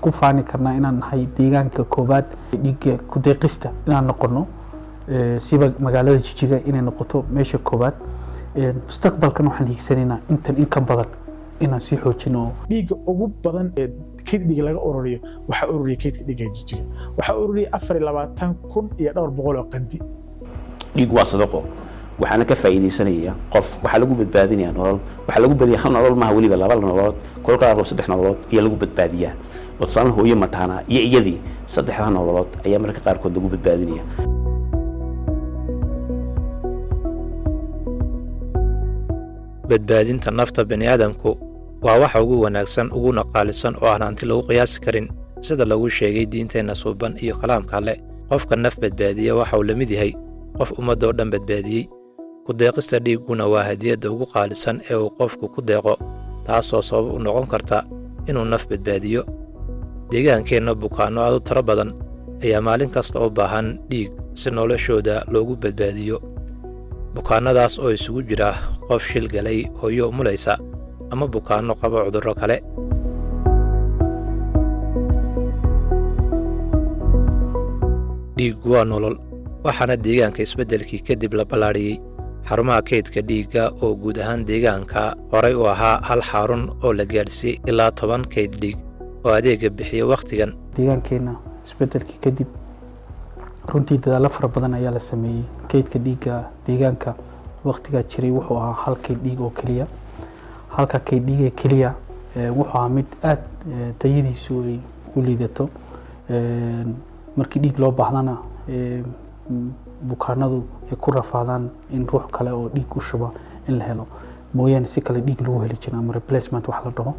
ku faani karnaa inaan nahay deegaanka koobaad dhiigga ku deeqista inaan noqono siba magaalada Jigjiga inay noqoto meesha koobaad mustaqbalkan waxaan hiigsanaynaa intan in ka badan inaan sii xoojino dhiigga ugu badan ee kayd dhiig laga ururiyo waxa ururiya kaydka dhiigga Jigjiga waxa ururiya 24,000 iyo dhowr boqol oo qandi dhiig waa sadaqo waxaana ka faa'iideysanaya qof waxa lagu badbaadinayaa nolol waxa lagu badbaadiyaa hal nolol ma waliba laba nolol kolka qaar saddex nolol iyo lagu badbaadiyaa wadsan hooyo mataana iyo iyadii saddexda nolol ayaa marka qaar kood lagu badbaadinaya badbaadinta nafta bani'aadamku waa waxa ugu wanaagsan ugu naqaalisan oo aan hanti lagu qiyaasi karin sida lagu sheegay diinteena suuban iyo kalaamka leh qofka naf badbaadiya waxa uu la mid yahay qof ummadda oo dhan badbaadiyey ku deeqista dhiiguna waa hadiyadda ugu qaalisan ee uu qofku ku deeqo taasoo sabab u noqon karta inuu naf badbaadiyo deegaankeenna bukaanno aad u tiro badan ayaa maalin kasta u baahan dhiig si noloshooda loogu badbaadiyo bukaannadaas oo isugu jira qof shil galay hooyo umulaysa ama bukaanno qaba cudurro kale dhiiggu waa nolol waxaana deegaanka isbeddelkii kadib la ballaadhiyey xarumaha kaydka dhiigga oo guud ahaan deegaanka horay u ahaa hal xarun oo la gaadhsiiyey ilaa 10 kayd dhiig oo adeega bixiya wakhtigan deegaankeenna isbeddelkii kadib runtii dadaalo fara badan ayaa la sameeyey kaydka dhiigga deegaanka wakhtigaa jiray wuxuu ahaa hal kayd dhiig oo keliya halka kayd dhiig keliya wuxuu ahaa mid aad tayadiisu ay u liidato markii dhiig loo baahdana bukaanadu ay ku rafaadaan in ruux kale oo dhiig u shuba in la helo mooyaane si kale dhiig lagu heli jiray ama replacement wax la dhaho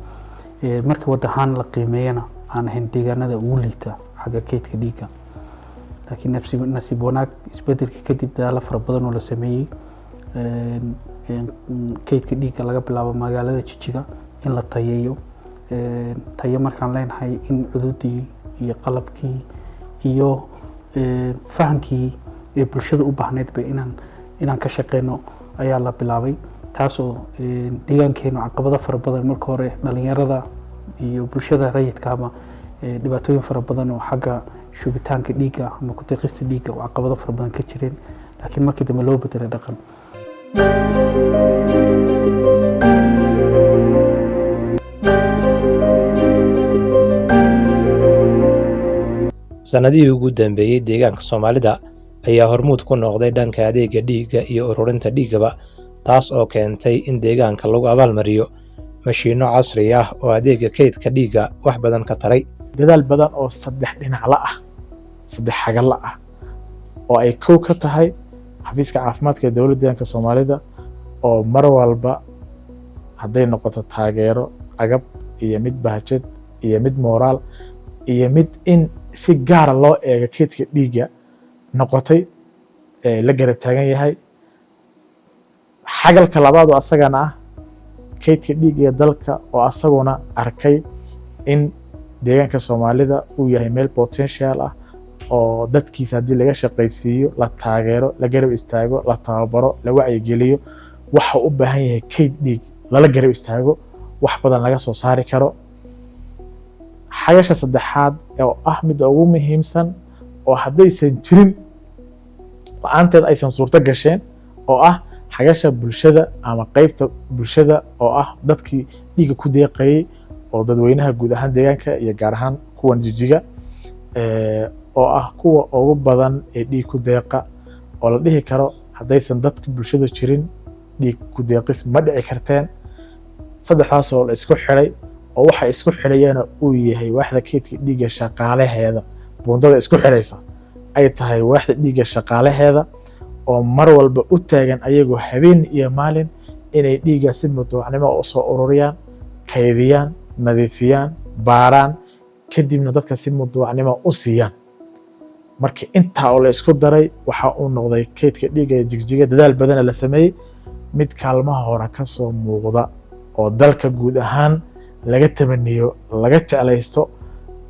markii wadahaan la qiimeeyana aan ahayn deegaanada ugu liita xagga kaydka dhiigga laakiin nasiib wanaag isbeddelkii kadib dadaalo fara badan oo la sameeyey kaydka dhiigga laga bilaabo magaalada Jigjiga in la tayeeyo tayo markaan leenahay in cududii iyo qalabkii iyo fahankii ee bulshada u baahneed bay inaan ka shaqeyno ayaa la bilaabay taasoo deegaankeenu caqabado fara badan marka hore dhalinyarada iyo bulshada rayidkaaba dhibaatooyin fara badan oo xagga shubitaanka dhiigga ama ku deeqista dhiigga oo caqabado fara badan ka jireen laakiin markii dambe loo bedelay dhaqan sanadihii ugu dambeeyey deegaanka Soomaalida ayaa hormuud ku noqday dhanka adeega dhiigga iyo ururinta dhiiggaba taas oo keentay in deegaanka lagu abaalmariyo mashiino casri ah oo adeega kaydka dhiigga wax badan ka taray dadaal badan oo saddex dhinac la ah saddex xagal la ah oo ay kow ka tahay xafiiska caafimaadka ee dowladda deegaanka Soomaalida oo mar walba hadday noqoto taageero agab iyo mid bahjad iyo mid moraal iyo mid in si gaar loo eego kaydka dhiigga noqotay la garab taagan yahay xagalka labaad oo asagana ah kaydka dhiigga dalka oo asaguna arkay in deegaanka Soomaalida uu yahay meel potential ah oo dadkiisa hadii laga shaqaysiiyo la taageero la garab istaago la tababaro la wacyigeliyo waxa u baahan yahay kayd dhiig lala garab istaago wax badan laga soo saari karo xagasha saddexaad oo ah mid ugu muhiimsan oo haddaysan jirin la'aanteed aysan suurto gasheen oo ah xagasha bulshada ama qaybta bulshada oo ah dadkii dhiigga ku deeqayay oo dadweynaha guud ahaan deegaanka iyo gaar ahaan kuwan Jigjiga oo ah kuwa ugu badan ee dhiig ku deeqa oo la dhihi karo haddaysan dadka bulshada jirin dhiig ku deeqis ma dhici karteen saddexdaas oo la isku xiray oo waxa isku xirayana uu yahay waaxda kaydka dhiigga shaqaalaheeda buundada isku xiraysa ay tahay waaxda dhiigga shaqaalaheeda oo mar walba u taagan ayagoo habeen iyo maalin inay dhiigga si mutawacnimo u soo ururiyaan kaydiyaan nadiifiyaan baaraan kadibna dadka si mutawacnimo u siiyaan markii intaa oo la isku daray waxa uu noqday kaydka dhiigga Jigjiga dadaal badan la sameeyay mid kaalmaha hore ka soo muuqda oo dalka guud ahaan laga tabaniyo laga jeclaysto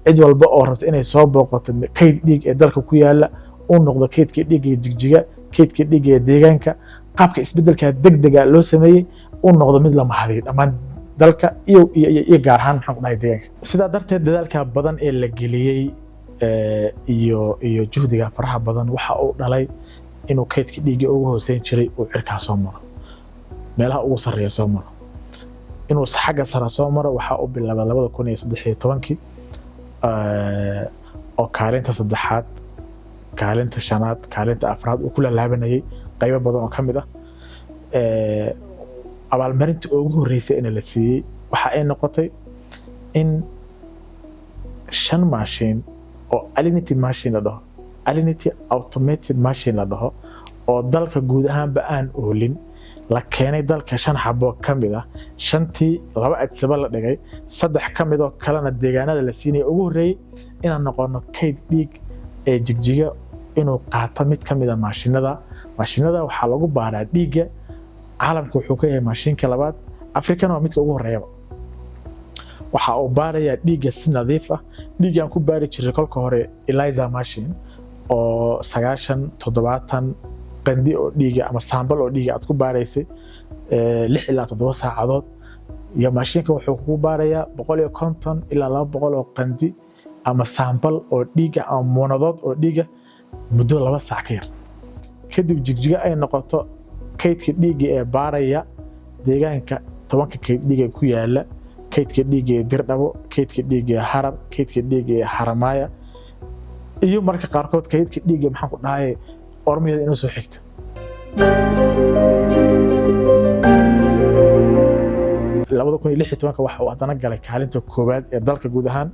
cid walba oo rabta inay soo booqato kayd dhiig ee dalka ku yaala uu noqdo kaydka dhiigga Jigjiga kaydka dhiigga deegaanka qaabka isbeddelka degdega loo sameeyay uu noqdo mid la mahadiyo dhammaan dalka iyo gaar ahaan maxaan ku dhahay deegaanka. Sidaa darteed dadaalka badan ee la geliyey iyo juhdiga faraha badan waxa uu dhalay inuu kaydka dhiigga ugu hooseyn jiray uu cirkaa soo maro, meelaha ugu sarreeya soo maro. inuu xagga sare soo maro waxa uu bilaabay 2013 oo kaalinta saddexaad, kaalinta shanaad, kaalinta afraad uu kula laabanayay qaybo badan oo kamid ah. abaalmarinta ugu horeysay in la siiyay waxa ay noqotay in 5 machine oo Alinity machine la dhaho, Alinity automated machine la dhaho, oo dalka guud ahaanba aan oolin la keenay dalka 5 xabo kamid ah. 5tii 2 adsaba la dhigay, 3 kamid oo kalena deegaanada la siinay ugu horeeyay inaan noqono kayd dhiig ee Jigjiga inuu qaato mid kamid ah maashinada waxa lagu baaraa dhiigga. caalamku wuxuu ka yahay maashinka labaad, Afrikana waa midka ugu horeeya. waxa uu baarayaa dhiigga si nadiif ah. dhiiggan ku baari jiray kolka hore ELISA machine oo 90-70 qandi oo dhiiga ama saambal oo dhiiga aad ku baaraysay 6 ilaa 7 saacadood, iyo maashinka wuxuu ku baarayaa 150 ilaa 200 oo qandi ama saambal oo dhiiga ama moonadood oo dhiiga muddo 2 saac ka yar. kadib Jigjiga ay noqoto kaydka dhiigga ee baaraya deegaanka 10 kayd dhiig ku yaala, kaydka dhiigga ee Dirdhabo, kaydka dhiigga ee Harar, kaydka dhiigga ee Haramaya, iyo marka qaarkood kaydka dhiigga maxaan ku dhahay ormiyada inuu soo xigto. labada 2016 waxa uu hadana galay kaalinta koowaad ee dalka guud ahaan.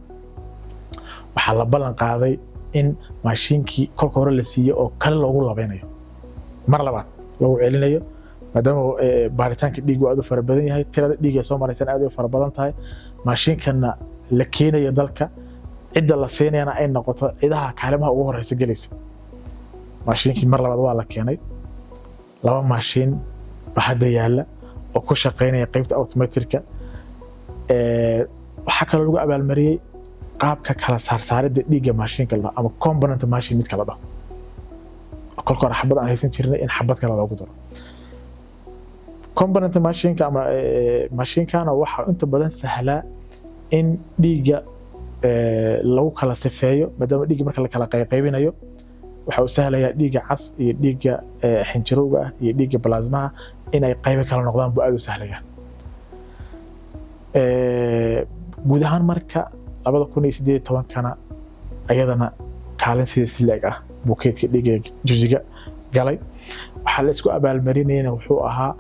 waxaa la ballan qaaday in maashinkii kolka hore la siiyay oo kale loogu labeynayo, mar labaad lagu celinayo, maadaama baaritaanka dhiiggu aad u fara badan yahay, tirada dhiigga soo maraysan aad u fara badan tahay. maashinkana la keenayo dalka, cidda la siinayna ay noqoto ciidaha kaalimaha ugu horeysa galaysa. maashinkii mar labaad waa la keenay, 2 maashin baa hadda yaala oo ku shaqeynaya qaybta automaticka. waxa kale lagu abaalmariyay qaabka kala saaridda dhiigga maashinka ama component machine mid kala dhaho. kolka hore xabad aan haysan jirnay in xabad kale loogu daro. component machine-ka ama machine-kana waxa inta badan sahlaa in dhiigga lagu kala sifeeyo, maadaama dhiigga marka la kala qaybinayo waxa uu sahlayaa dhiigga cas iyo dhiigga xinjirowga ah iyo dhiigga plasmaha inay qayb kala noqdaan buu aad u sahlaya. guud ahaan marka 2018kana ayadana kaalin sileeg ah buu kaydka dhiigga Jigjiga galay. waxa la isku abaalmarinayna wuxuu ahaa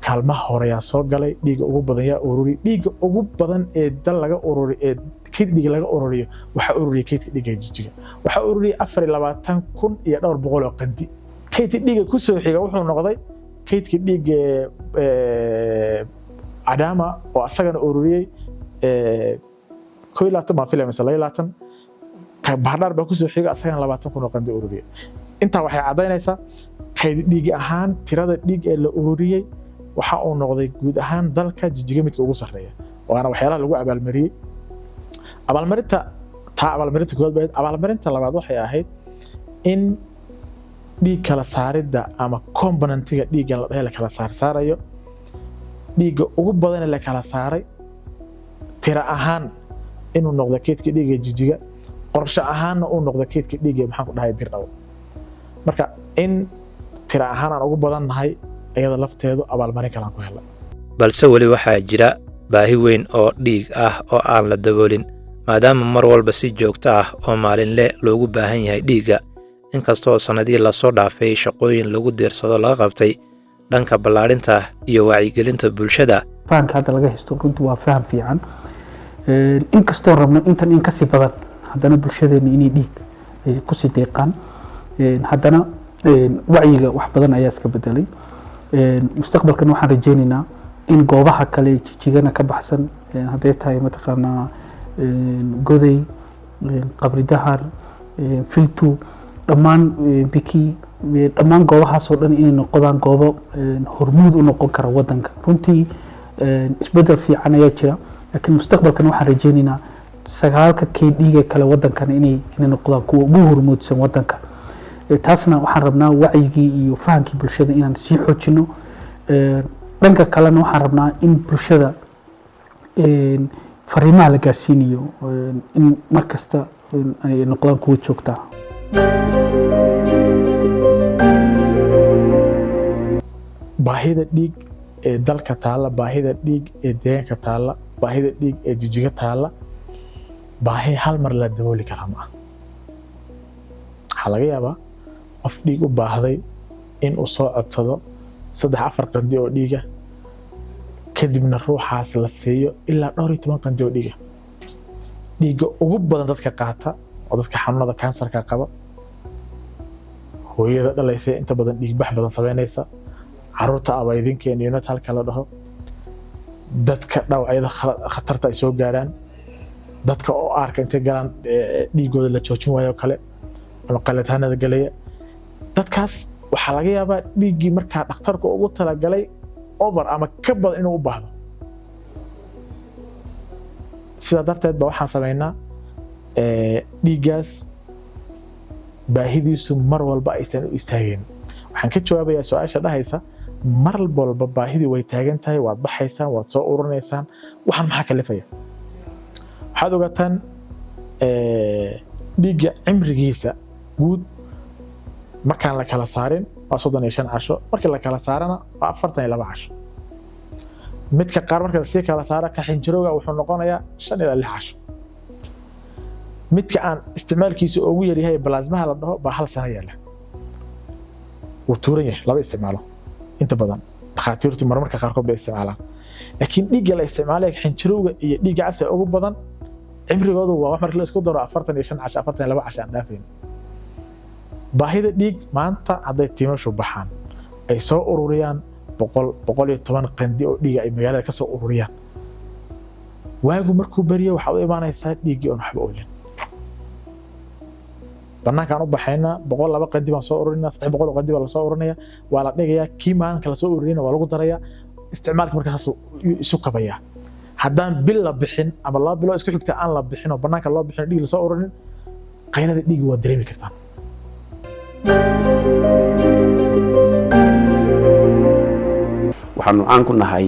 kaalmaha hore yaa soo galay, dhiigga ugu badan yaa ururi, dhiigga ugu badan ee dal laga ururi ee kayd dhiig laga ururiyo waxa ururiyay kaydka dhiigga Jigjiga. waxa ururiyay 24,000 iyo dhowr boqol oo qandi. kaydka dhiigga ku soo xiga wuxuu noqday kaydka dhiigga Adama oo asagana ururiyay 21 ma filayo mesela 20 ka Bahadar baa ku soo xiga asagana 20,000 oo qandi ururiyay. intaa waxay cadeynaysaa kayd dhiig ahaan tirada dhiig ee la ururiyay waxa uu noqday guud ahaan dalka Jigjiga midka ugu sarreeya, waana waxyaalaha lagu abaalmariyay. abaalmarinta koowaad abaalmarinta labaad waxay ahayd in dhiig kala saaridda ama componentiga dhiigga la kala saarayo, dhiigga ugu badan la kala saaray tira ahaan inuu noqdo kaydka dhiigga Jigjiga, qorshe ahaanna uu noqdo kaydka dhiigga maxaan ku dhahay Dirdhabo. marka in tira ahaan aan ugu badannahay iyada lafteedu abaalmarin kale aan ku helay. balse weli waxaa jira baahi weyn oo dhiig ah oo aan la daboolin, maadaama mar walba si joogto ah oo maalinle loogu baahan yahay dhiigga. inkastoo sanadii la soo dhaafay shaqooyin lagu diirsado laga qabtay dhanka ballaarinta iyo wacyigelinta bulshada. fahamka hadda laga haysto runtii waa faham fiican. inkastoo rabno intan in kasii badan, haddana bulshadeena inay dhiig ay ku sii deeqaan, haddana wacyiga wax badan ayaa iska bedelay. mustaqbalkan waxaan rajaynaynaa in goobaha kale Jigjiga ka baxsan, hadday tahay mataqaanaa Goday, Qabri Dahar, Filtu, dhammaan Biki, dhammaan goobahaasoo dhan inay noqdaan goobo hormuud u noqon kara wadanka. runtii isbedel fiican ayaa jira, laakiin mustaqbalkan waxaan rajaynaynaa 9 kayd dhiig kale wadankana inay noqdaan kuwa ugu hormuudsan wadanka. taasna waxaan rabnaa wacyigii iyo fahamkii bulshada inaan sii xoojino. dhanka kalena waxaan rabnaa in bulshada fariimaha la gaarsiinayo in mar kasta ay noqdaan kuwa joogta baahida dhiig ee dalka taalla, baahida dhiig ee deegaanka taalla, baahida dhiig ee jijiga taalla, baahi hal mar la dabooli kara ma aha. waxaa laga yaabaa qof dhiig u baahday in uu soo codsado 3-4 qandi oo dhiiga, kadibna ruuxaas la siiyo ilaa 12 qandi oo dhiiga. dhiigga ugu badan dadka qaata oo dadka xanuunada kansarka qaba, hooyada dhalaysa inta badan dhiig bax badan sameynaysa, caruurta abaydinka ee neonatalka la dhaho, dadka dhaawacyada khatarta ay soo gaaraan, dadka oo arka intay galaan dhiigooda la joojin waayo kale ama qalitaanada galaya, dadkaas waxaa laga yaabaa dhiiggii markaa dhakhtarku ugu talagalay over ama ka badan inuu u baahdo. sidaa darteed ba waxaan sameynaa dhiiggaas baahidiisu mar walba aysan u istaageen. waxaan ka jawaabayaa su-aasha dhahaysa mar walba baahidii way taagan tahay, waad baxaysaan, waad soo ururinaysaan, waxaan maxaa kalifaya? waxaad ogaataan dhiigga cimrigiisa guud markaan la kala saarin waa 35 casho, markii la kala saarana waa 42 casho. midka qaar marka la sii kala saara ka xinjirowga wuxuu noqonayaa 5 ilaa 6 casho. midka aan isticmaalkiisu ugu yar yahay plasmaha la dhaho baa 1 sano yaala, wuu tuuran yahay, laba isticmaalo inta badan dhakhaatiirtu marmarka qaarkood bay isticmaalaan. laakiin dhiigga la isticmaalay xinjirowga iyo dhiigga cas ee ugu badan cimrigoodu waa wax marka la isku daro 45 casho, 42 casho aan dhaafin. baahida dhiig maanta hadday tiimashu baxaan ay soo ururiyaan 110 qandi oo dhiig ay magaalada ka soo ururiyaan, waagu markuu bariyo waxaad u imaanaysaa dhiiggii oon waxba oolin. banaankaan u baxaynaa 102 qandi baan soo ururinaa, 300 qandi baa la soo ururinaya, waa la dhigayaa, kii maalinka la soo ururiyana waa lagu darayaa, isticmaalka markaas isu kabayaa. haddaan bil la bixin ama 2 bilood isku xigta aan la bixin oo banaanka loo bixin dhiig la soo ururin, qaylada dhiigga waa dareemi kartaan. waxaanu caan ku nahay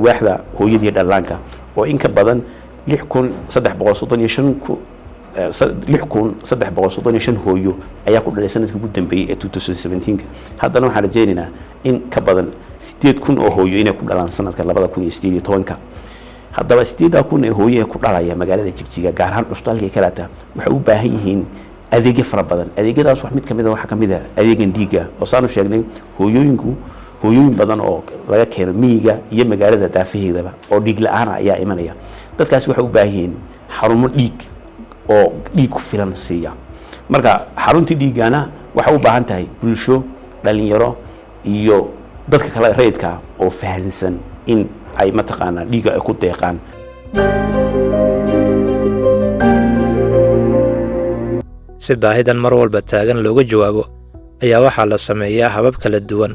waaxda hooyadii dhallaanka oo in ka badan 6,335 hooyo ayaa ku dhalay sanadkii ugu dambeeyay ee 2017. haddana waxaan rajaynaynaa in ka badan 8,000 oo hooyo inay ku dhalaan sanadka 2018. haddaba 8,000 ee hooyo ku dhalaya magaalada Jigjiga gaar ahaan cusbitaalka Kalaata waxay u baahan yihiin adeegyo fara badan. adeegyadaas wax mid kamid ah waxa kamid ah adeegan dhiigga oo saanu sheegnay hooyooyin badan oo laga keeno miyiga iyo magaalada daafaheedaba oo dhiig la'aan ayaa imanaya. dadkaas waxay u baahan yihiin xarumo dhiig oo dhiig ku filan siiya. marka xaruntii dhiigana waxay u baahan tahay bulsho, dhalinyaro iyo dadka kale rayidka oo fahansan in ay mataqaanaa dhiigga ay ku deeqaan. si baahidan mar walba taagan looga jawaabo ayaa waxaa la sameeyaa habab kala duwan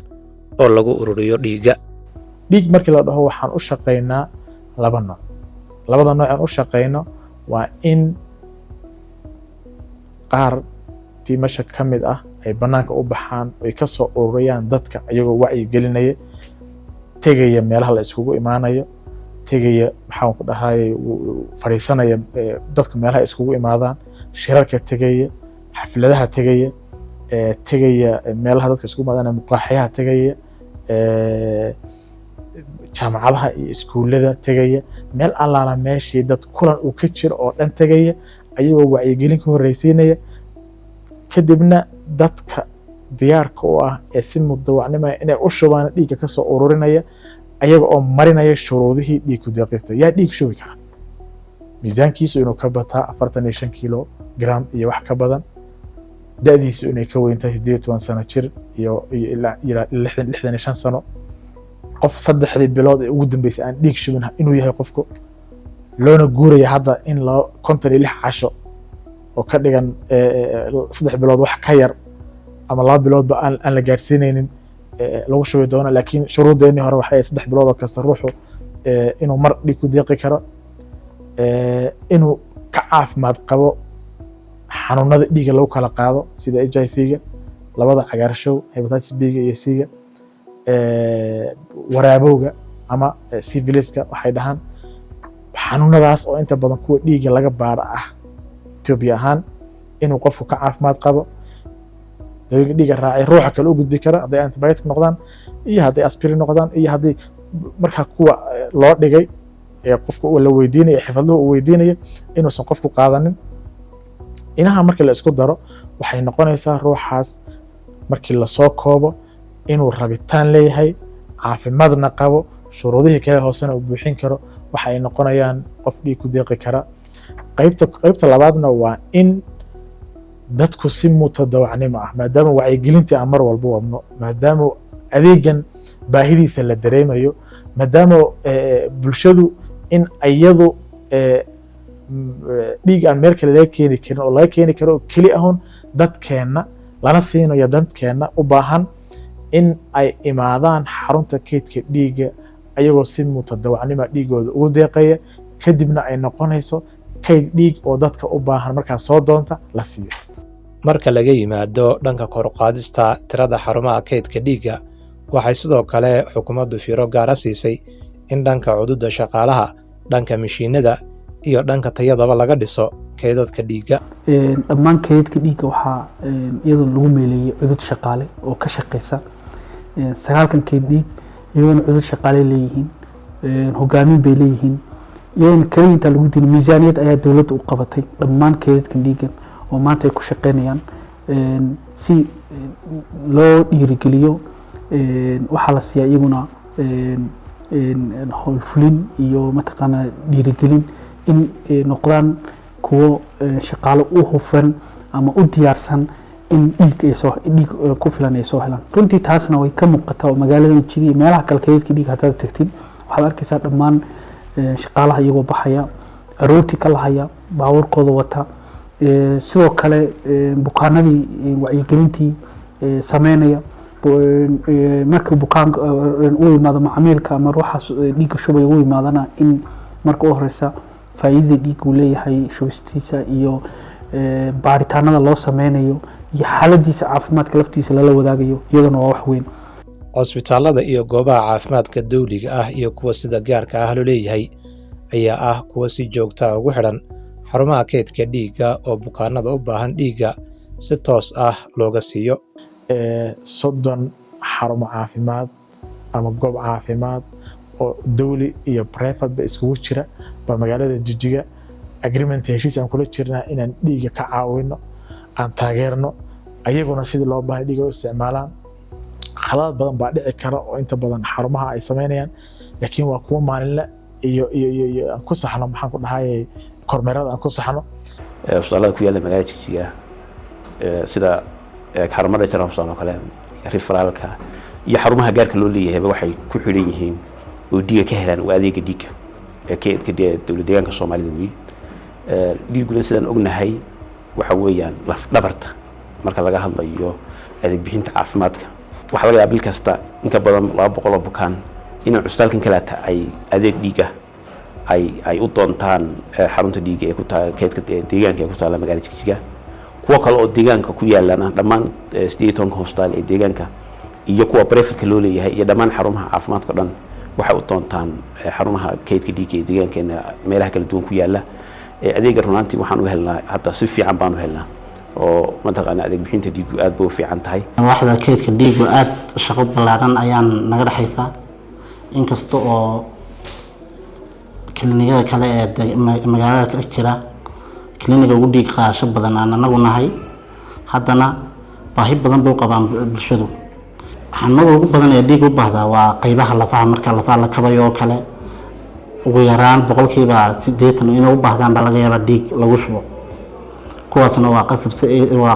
oo lagu ururiyo dhiigga. dhiig markii la dhaho waxaan u shaqaynaa 2 nooc. labada nooc aan u shaqayno waa in qaar tiimasha ka mid ah ay banaanka u baxaan, ay ka soo ururiyaan dadka iyagoo wacyi gelinaya, tegaya meelaha la iskugu imaanayo, tegaya maxaan ku dhahay fariisanaya dadka meelaha iskugu imaadaan, shirarka tegaya, xafladaha tegaya, tegaya meelaha dadka iskugu imaadaan, muqaaxiyaha tegaya, jaamacadaha iyo iskuulada tegaya, meel allaala meeshii dad kulan uu ka jiro oo dhan tegaya ayagoo wacyigelin ka horreysiinaya. kadibna dadka diyaarka u ah ee si mudawacnimo inay u shubaan dhiigga ka soo ururinaya ayaga oo marinaya shuruudihii dhiig ku deeqista. yaa dhiig shubi kara? miisaankiisu inuu ka bataa 45 kilogram iyo wax ka badan, da'diisu inay ka weyn tahay 18 sano jir iyo ilaa 65 sano, qof 3 bilood ee ugu dambeysay aan dhiig shubin inuu yahay qofku, loona guuraya hadda in 56 casho oo ka dhigan 3 bilood wax ka yar ama 2 biloodba aan la gaarsiinaynin lagu shubi doono. laakiin shuruudeennii hore waxay 3 bilood oo kasta ruuxu inuu mar dhiig ku deeqi karo, inuu ka caafimaad qabo xanuunada dhiigga lagu kala qaado sida HIV-ga, labada cagaarshow, hepatitis B-ga iyo C-ga, waraabowga ama syphiliska waxay dhahaan, xanuunadaas oo inta badan kuwa dhiigga laga baaro ah Ethiopia ahaan inuu qofku ka caafimaad qabo dawooyinka dhiigga raacay ruuxa kale u gudbi kara hadday antibiotic noqdaan iyo hadday aspirin noqdaan iyo hadday markaa kuwa loo dhigay ee qofka la weydiinayo xirfadluhu uu weydiinayo inuusan qofku qaadanin inaha markii la isku daro waxay noqonaysaa ruuxaas markii la soo koobo inuu rabitaan leeyahay caafimaadna qabo shuruudihii kale hoosena uu buuxin karo waxa ay noqonayaan qof dhiig ku deeqi kara qaybta labaadna waa in dadku si mutadawacnimo ah maadaama wacyigelintii aan mar walba wadno maadaama adeegan baahidiisa la dareemayo maadaama bulshadu in iyadu dhiig aan meel kale laga keeni karin oo laga keeni karo oo keli ahun dadkeenna lana siinayo dadkeenna u baahan in ay imaadaan xarunta kaydka dhiigga ayagoo si mutadawacnimo dhiigooda ugu deeqaya kadibna ay noqonayso kayd dhiig oo dadka u baahan markaas soo doonta la siiyo marka laga yimaado dhanka kor u qaadista tirada xarumaha kaydka dhiigga waxay sidoo kale xukuumaddu fiiro gaara siisay in dhanka cududa shaqaalaha dhanka mishiinada iyo dhanka tayadaba laga dhiso kaydadka dhiigga dhammaan kaydadka dhiigga waxaa iyadoo lagu meeleeyay cudud shaqaale oo ka shaqeysa 9 kayd dhiig iyagoo cudud shaqaale leeyihiin hogaamin bay leeyihiin iyagoo kale inta lagu diin miisaaniyad ayaa dawladda u qabatay dhammaan kaydadka dhiigga oo maanta ay ku shaqeynayaan si loo dhiirigeliyo waxaa la siiyaa iyaguna howlfulin iyo mataqaanaa dhiirigelin in noqdaan kuwo shaqaale u hufan ama u diyaarsan in dhiig ku filan ay soo helaan runtii taasna way ka muuqataa oo magaalada Jigjiga iyo meelaha kale kaydka dhiig haddaad tagtid waxaad arkaysaa dhammaan shaqaalaha iyagoo baxaya aroorti ka lahaya baabuurkooda wata sidoo kale bukaanadii wacyigelintii sameynaya markii bukaanka uu yimaado macmiilka ama ruuxaas dhiigga shubay uu yimaadana in marka u horeysa faa'iidada dhiigga uu leeyahay shubistiisa iyo baaritaanada loo sameynayo iyo xaaladiisa caafimaadka laftiisa lala wadaagayo iyadana waa wax weyn cusbitaalada iyo goobaha caafimaadka dawliga ah iyo kuwa sida gaarka ah loo leeyahay ayaa ah kuwa si joogta ah ugu xidhan xarumaha kaydka dhiigga oo bukaanada u baahan dhiigga si toos ah looga siiyo 30 xarumo caafimaad ama goob caafimaad oo dawli iyo private ba iskugu jira ba magaalada Jigjiga agreement heshiis aan kula jirnaa inaan dhiigga ka caawino aan taageerno ayaguna sidii loo baahan dhiigga u isticmaalaan khalad badan baa dhici kara oo inta badan xarumaha ay sameynayaan laakiin waa kuwa maalinle iyo aan ku saxno maxaan ku dhahay kormeerada aan ku saxno isbitaalada ku yaala magaalada Jigjiga sida xarumaha jarafsan oo kale referalka iyo xarumaha gaarka loo leeyahay waxay ku xiran yihiin oo dhiigga ka helaan oo adeega dhiigga kaydka dawladda deegaanka Soomaalida weey dhiiguna sidaan ognahay waxa weeyaan laf dhabarta marka laga hadlayo adeeg bixinta caafimaadka waxa laga yaabaa bil kasta in ka badan 200 oo bukaan in cusbitaalkan kala ay adeeg dhiigga ay u doontaan xarunta dhiigga ee ku taal kaydka deegaanka ee ku taal magaalada Jigjiga kuwa kale oo deegaanka ku yaalana dhammaan 18 hospital ee deegaanka iyo kuwa private loo leeyahay iyo dhammaan xarumaha caafimaadka dhan waxay u doontaan xarumaha kaydka dhiigga ee deegaankeena meelaha kala duwan ku yaala adeega runaantii waxaan u helnaa hadda si fiican baan u helnaa oo mataqaana adeeg bixinta dhiiggu aad bay u fiican tahay waaxda kaydka dhiiggu aad shaqo ballaaran ayaan naga dhaxaysaa inkasta oo klinikada kale ee magaalada ka jira kliniga ugu dhiig qaadasho badan aan anagu nahay haddana baahi badan bay u qabaan bulshadu xanuunada ugu badan ee dhiig u baahda waa qaybaha lafaha marka lafaha la kabayo oo kale ugu yaraan 80% inay u baahdaan baa laga yaabaa dhiig lagu shubo kuwaasna waa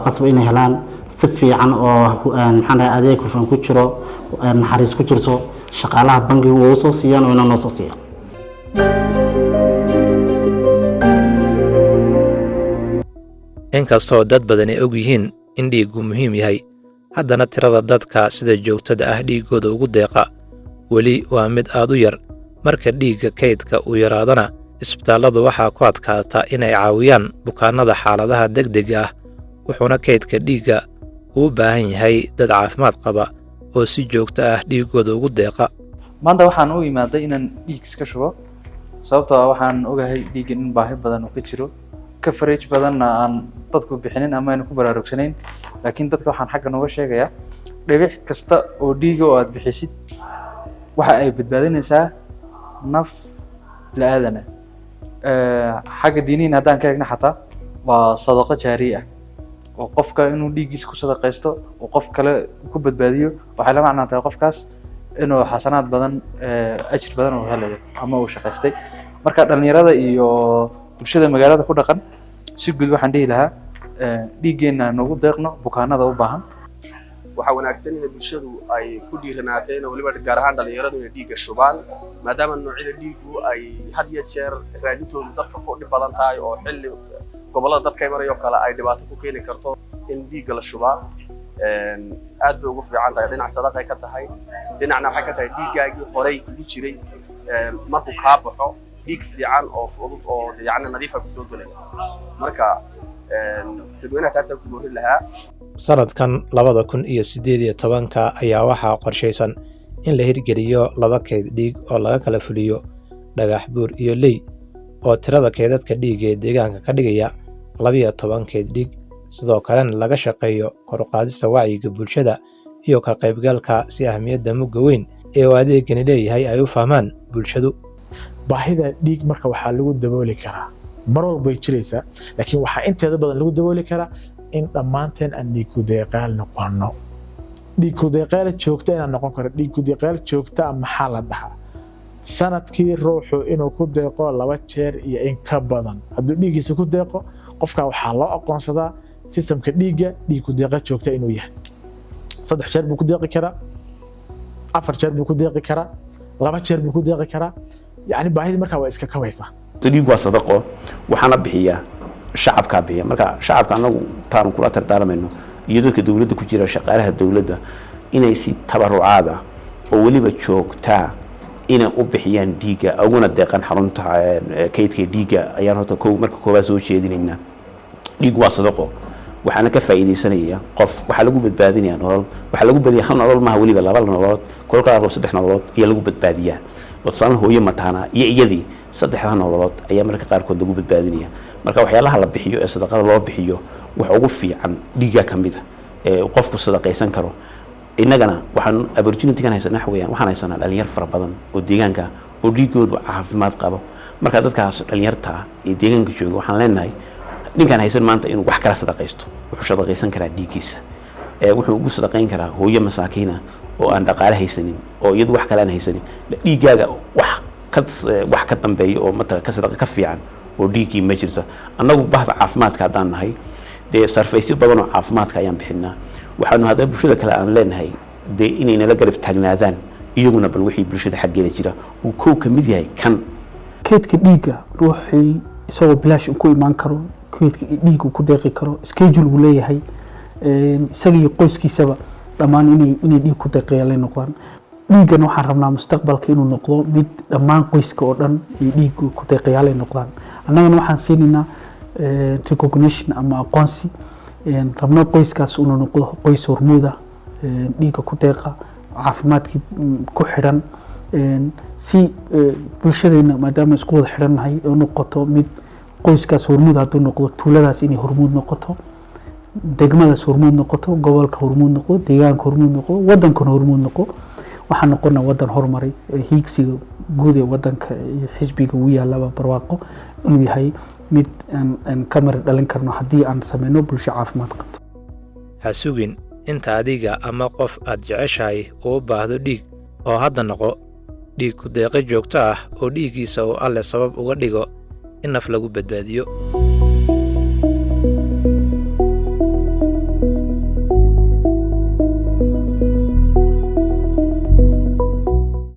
qasab inay helaan si fiican oo maxaan adeeg hufan ku jiro naxariis ku jirto shaqaalaha bangiga uu soo siiyaan oo inaan noo soo siiyo inkastoo dad badan ay og yihiin in dhiiggu muhiim yahay haddana tirada dadka sida joogtada ah dhiiggooda ugu deeqa weli waa mid aad u yar marka dhiigga kaydka uu yaraadana isbitaalladu waxaa ku adkaata inay caawiyaan bukaanada xaaladaha degdega ah wuxuuna kaydka dhiigga uu baahan yahay dad caafimaad qaba oo si joogto ah dhiiggooda ugu deeqa maanta waxaan u imaaday inaan dhiig iska shubo sababtoo ah waxaan ogahay dhiigga in baahi badan uu ka jiro coverage badanna aan dadku bixinin ama aynu ku baraarugsanayn laakiin dadka waxaan xagga nooga sheegayaa dhibic kasta oo dhiiga oo aad bixisid waxa ay badbaadinaysaa naf bini'aadana xagga diiniin haddaan ka eegna xataa waa sadaqo jaariye ah oo qofka inuu dhiiggiisa ku sadaqaysto oo qof kale ku badbaadiyo waxay la macnaa tahay qofkaas inuu xasanaad badan ajir badan uu helayo ama uu shaqaystay marka dhalinyarada iyo bulshada magaalada ku dhaqan si guud waxaan dhihi lahaa dhiiggeena nagu deeqno bukaanada u baahan waxa wanaagsan in bulshadu ay ku dhiiranaateen waliba gaar ahaan dhalinyaradu inay dhiigga shubaan maadaama noocyada dhiigu ay had iyo jeer raadintoodu dadka ku dhib badan tahay oo xilli gobolada dadka marayo kale ay dhibaato ku keeni karto in dhiigga la shubaa aad bay ugu fiican tahay dhinac sadaqa ay ka tahay dhinacna waxay ka tahay dhiiggaagii horey kugu jiray markuu kaa baxo dhiig fiican oo fudud oo yacni nadiif ah kusoo gelay marka dadweynaha taas ku boorin lahaa sanadkan 2018 ayaa waxaa qorshaysan in la hirgeliyo 2 keyd dhiig oo laga kala fuliyo dhagax buur iyo ley oo tirada keydadka dhiig ee deegaanka ka dhigaya 12 keyd dhiig sidoo kalena laga shaqeeyo kor u qaadista wacyiga bulshada iyo ka qaybgalka si ahmiyadda mugga weyn ee uu adeegani leeyahay ay u fahmaan bulshadu baahida dhiig marka waxaa lagu dabooli karaa mar walba way jiraysaa laakiin waxaa inteeda badan lagu dabooli karaa in dhammaanteen aan dhiig ku deeqaal noqono dhiig ku deeqaal joogta inaan noqon karo dhiig ku deeqaal joogta maxaa la dhahaa sanadkii ruuxu inuu ku deeqo 2 jeer iyo in ka badan hadduu dhiiggiisa ku deeqo qofka waxaa loo aqoonsadaa systemka dhiigga dhiig ku deeqa joogta inuu yahay 3 jeer buu ku deeqi karaa 4 jeer buu ku deeqi karaa 2 jeer buu ku deeqi karaa yani baahida markaa waa iska kabaysaa dhiig waa sadaqo waxaana bixiyaa shacabka bixiya marka shacabka anagu taan kula tartaamayno iyo dadka dawladda ku jira shaqaalaha dawladda inay si tabarucaad ah oo waliba joogtaa inay u bixiyaan dhiigga aguna deeqan xarunta kaydka dhiigga ayaan horta marka koowaad soo jeedinaynaa dhiig waa sadaqo waxaana ka faa'iideysanaya qof waxa lagu badbaadinayaa nolol waxa lagu badiyay hal nolol ma waliba 2 nolol kolka 3 nolol iyo lagu badbaadiyaa wadsan hooyo mataana iyo iyadii 3 nololood ayaa marka qaarkood lagu badbaadinaya marka waxyaalaha la bixiyo ee sadaqada loo bixiyo wax ugu fiican dhiigga kamid ee qofku sadaqaysan karo inagana waxaan opportunity kan haysanaa waxaan haysanaa dhalinyar fara badan oo deegaanka oo dhiigoodu caafimaad qabo marka dadkaas dhalinyarta ee deegaanka jooga waxaan leenahay ninkan haysan maanta inuu wax kala sadaqaysto wuxuu sadaqaysan karaa dhiiggiisa wuxuu ugu sadaqayn karaa hooyo masaakiina oo aan dhaqaale haysanin oo iyadu wax kale aan haysanin dhiiggaaga wax ka dambeeyo oo mata ka sadaqa ka fiican oo dhiiggii ma jirto annagu bahda caafimaadka haddaan nahay dee sarfaysyo badan oo caafimaadka ayaan bixinaa waxaanu hadda bulshada kale aan leenahay dee inay nala garab taagnaadaan iyaguna bal wixii bulshada xaggeeda jira uu koow ka mid yahay kan keydka dhiigga ruuxii isagoo bilaash ku imaan karo keydka dhiigga ku deeqi karo schedule uu leeyahay isaga iyo qoyskiisaba dhammaan inay dhiig ku deeqayaan noqdaan dhiiggan waxaan rabnaa mustaqbalka inuu noqdo mid dhammaan qoyska oo dhan ay dhiig ku deeqayaan noqdaan annagana waxaan siinaynaa recognition ama aqoonsi rabno qoyskaas inuu noqdo qoys hormuud ah dhiigga ku deeqa caafimaadkii ku xidhan si bulshadeena maadaama isku wada xidhannahay oo noqoto mid qoyskaas hormuud hadduu noqdo tuuladaas inay hormuud noqoto degmadaas hormuud noqoto gobolka hormuud noqdo deegaanka hormuud noqdo waddankana hormuud noqdo waxaan noqonaa waddan horumaray hiigsiga guud ee waddanka iyo xisbiga uu yaalaba barwaaqo inuu yahay mid aan ka mari dhalin karno haddii aan sameyno bulsho caafimaad qabto ha sugin inta adiga ama qof aad jeceshahay uu baahdo dhiig oo hadda noqo dhiig ku deeqa joogto ah oo dhiiggiisa uu alle sabab uga dhigo in naf lagu badbaadiyo